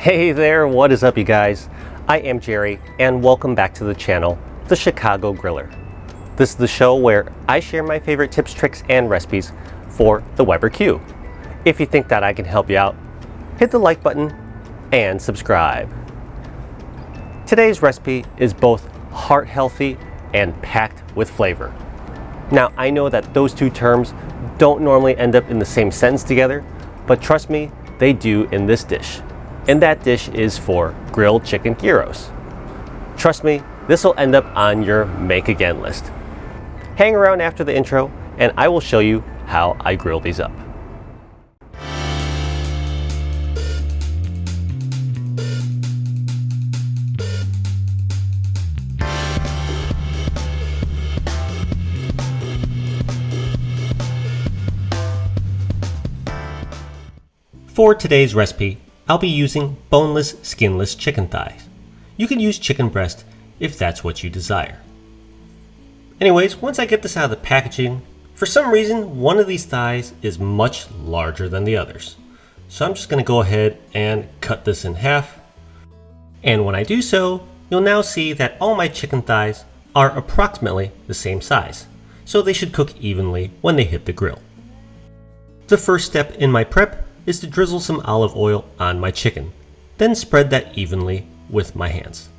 Hey there, what is up you guys? I am Jerry and welcome back to the channel, The Chicago Griller. This is the show where I share my favorite tips, tricks, and recipes for the Weber Q. If you think that I can help you out, hit the like button and subscribe. Today's recipe is both heart healthy and packed with flavor. Now I know that those two terms don't normally end up in the same sentence together, but trust me, they do in this dish. And that dish is for grilled chicken gyros. Trust me, this will end up on your make again list. Hang around after the intro and I will show you how I grill these up. For today's recipe, I'll be using boneless, skinless chicken thighs. You can use chicken breast if that's what you desire. Anyways, once I get this out of the packaging, for some reason one of these thighs is much larger than the others. So I'm just going to go ahead and cut this in half. And when I do so, you'll now see that all my chicken thighs are approximately the same size. So they should cook evenly when they hit the grill. The first step in my prep is to drizzle some olive oil on my chicken, then spread that evenly with my hands.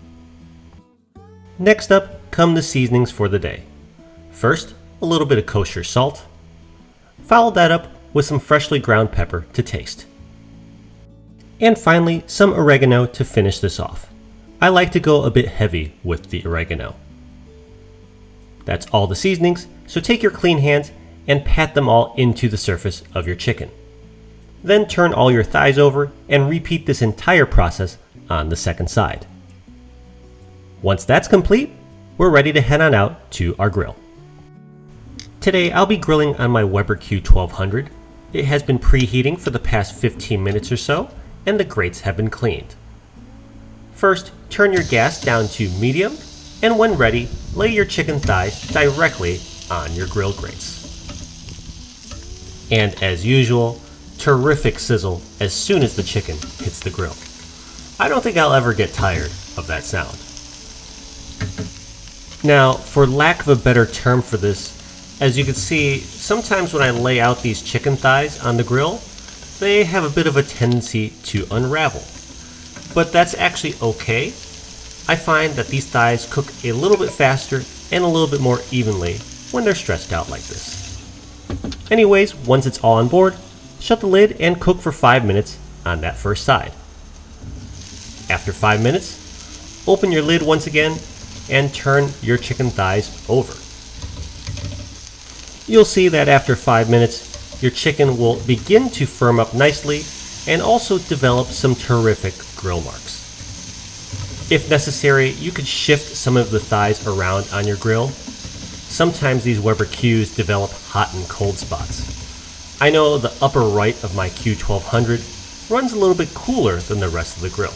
Next up come the seasonings for the day. First, a little bit of kosher salt. Follow that up with some freshly ground pepper to taste. And finally, some oregano to finish this off. I like to go a bit heavy with the oregano. That's all the seasonings, so take your clean hands and pat them all into the surface of your chicken. Then turn all your thighs over and repeat this entire process on the second side. Once that's complete, we're ready to head on out to our grill. Today I'll be grilling on my Weber Q1200. It has been preheating for the past 15 minutes or so, and the grates have been cleaned. First, turn your gas down to medium, and when ready, lay your chicken thighs directly on your grill grates. And as usual, terrific sizzle as soon as the chicken hits the grill. I don't think I'll ever get tired of that sound. Now, for lack of a better term for this, as you can see, sometimes when I lay out these chicken thighs on the grill, they have a bit of a tendency to unravel. But that's actually okay. I find that these thighs cook a little bit faster and a little bit more evenly when they're stretched out like this. Anyways, once it's all on board, shut the lid and cook for 5 minutes on that first side. After 5 minutes, open your lid once again and turn your chicken thighs over. You'll see that after 5 minutes, your chicken will begin to firm up nicely and also develop some terrific grill marks. If necessary, you could shift some of the thighs around on your grill. Sometimes these Weber Qs develop hot and cold spots. I know the upper right of my Q1200 runs a little bit cooler than the rest of the grill,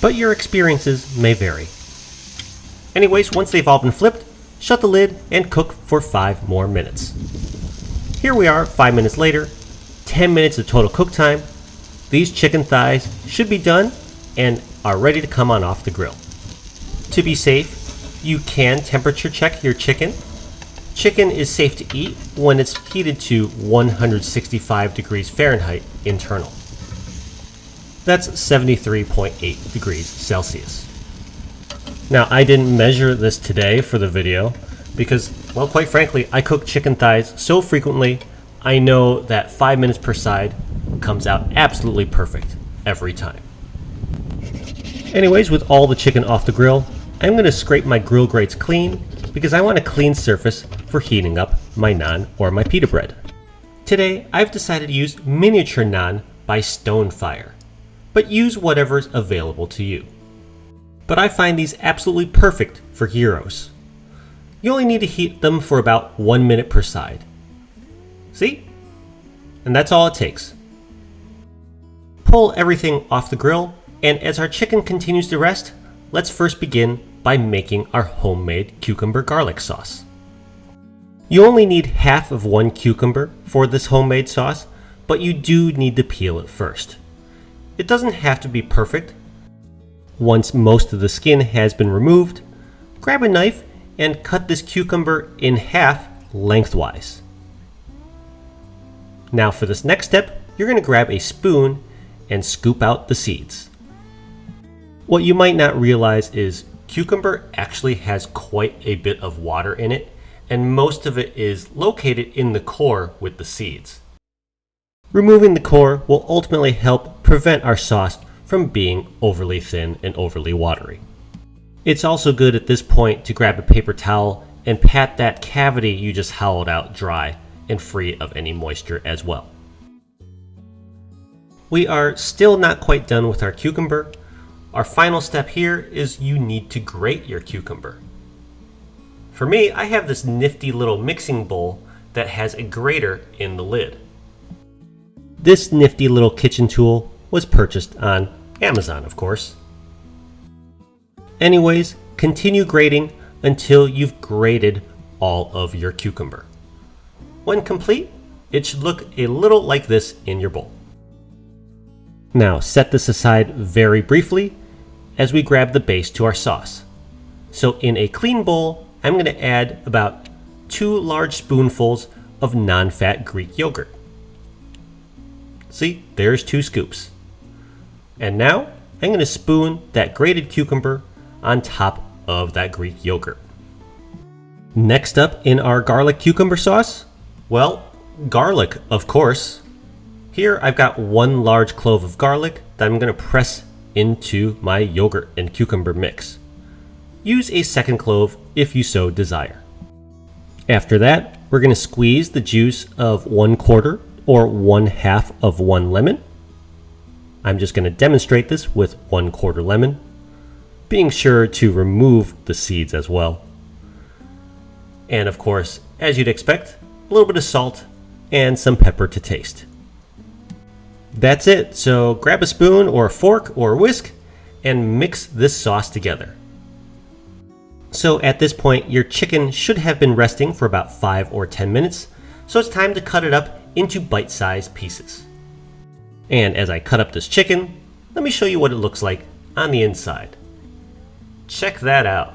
but your experiences may vary. Anyways, once they've all been flipped, shut the lid and cook for 5 more minutes. Here we are 5 minutes later, 10 minutes of total cook time. These chicken thighs should be done and are ready to come on off the grill. To be safe, you can temperature check your chicken. Chicken is safe to eat when it's heated to 165 degrees Fahrenheit internal. That's 73.8 degrees Celsius. Now, I didn't measure this today for the video because, well, quite frankly, I cook chicken thighs so frequently, I know that 5 minutes per side comes out absolutely perfect every time. Anyways, with all the chicken off the grill, I'm going to scrape my grill grates clean because I want a clean surface for heating up my naan or my pita bread. Today, I've decided to use miniature naan by Stonefire, but use whatever's available to you. But I find these absolutely perfect for gyros. You only need to heat them for about 1 minute per side. See? And that's all it takes. Pull everything off the grill, and as our chicken continues to rest, let's first begin by making our homemade cucumber garlic sauce. You only need half of 1 cucumber for this homemade sauce, but you do need to peel it first. it doesn't have to be perfect. Once most of the skin has been removed, grab a knife and cut this cucumber in half lengthwise. Now for this next step, you're going to grab a spoon and scoop out the seeds. What you might not realize is cucumber actually has quite a bit of water in it, and most of it is located in the core with the seeds. Removing the core will ultimately help prevent our sauce from being overly thin and overly watery. It's also good at this point to grab a paper towel and pat that cavity you just hollowed out dry and free of any moisture as well. We are still not quite done with our cucumber. Our final step here is you need to grate your cucumber. For me, I have this nifty little mixing bowl that has a grater in the lid. This nifty little kitchen tool was purchased on Amazon, of course. Anyways, continue grating until you've grated all of your cucumber. When complete, it should look a little like this in your bowl. Now set this aside very briefly as we grab the base to our sauce. So in a clean bowl, I'm going to add about 2 large spoonfuls of non-fat Greek yogurt. See, there's 2 scoops. And now I'm going to spoon that grated cucumber on top of that Greek yogurt. Next up in our garlic cucumber sauce, well, garlic, of course. Here I've got 1 large clove of garlic that I'm going to press into my yogurt and cucumber mix. Use a second clove if you so desire. After that, we're going to squeeze the juice of 1/4 or 1/2 of 1 lemon. I'm just going to demonstrate this with 1/4 lemon, being sure to remove the seeds as well. And of course, as you'd expect, a little bit of salt and some pepper to taste. That's it, so grab a spoon or a fork or a whisk and mix this sauce together. So at this point, your chicken should have been resting for about 5 or 10 minutes, so it's time to cut it up into bite-sized pieces. And as I cut up this chicken, let me show you what it looks like on the inside. Check that out.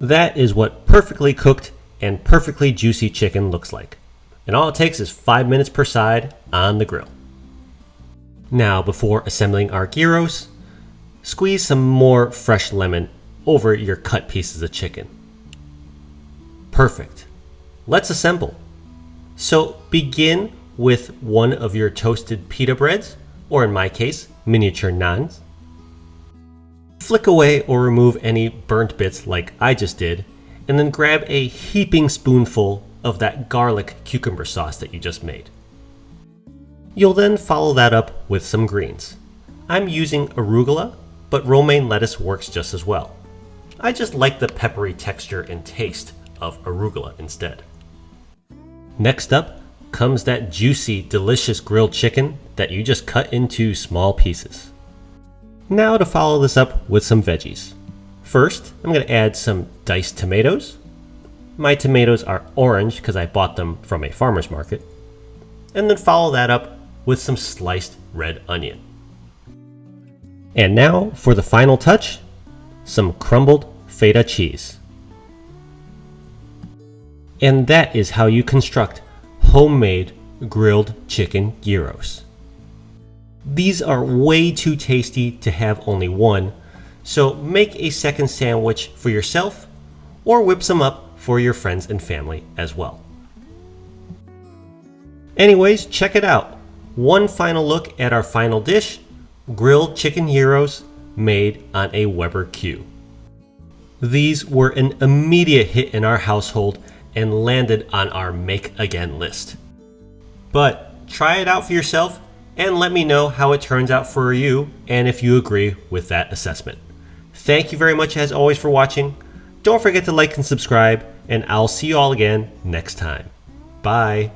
That is what perfectly cooked and perfectly juicy chicken looks like. And all it takes is 5 minutes per side on the grill. Now, before assembling our gyros, squeeze some more fresh lemon over your cut pieces of chicken. Perfect. Let's assemble. So begin with one of your toasted pita breads, or in my case, miniature naans. Flick away or remove any burnt bits like I just did, and then grab a heaping spoonful of that garlic cucumber sauce that you just made. You'll then follow that up with some greens. I'm using arugula, but romaine lettuce works just as well. I just like the peppery texture and taste of arugula instead. Next up comes that juicy, delicious grilled chicken that you just cut into small pieces. Now to follow this up with some veggies. First, I'm going to add some diced tomatoes. My tomatoes are orange because I bought them from a farmer's market. And then follow that up with some sliced red onion. And now for the final touch, some crumbled feta cheese. And that is how you construct homemade grilled chicken gyros. These are way too tasty to have only one, so make a second sandwich for yourself or whip some up for your friends and family as well. Anyways, check it out. One final look at our final dish, grilled chicken gyros made on a Weber Q. These were an immediate hit in our household and landed on our make again list. But try it out for yourself and let me know how it turns out for you and if you agree with that assessment. Thank you very much as always for watching. Don't forget to like and subscribe, and I'll see you all again next time. Bye.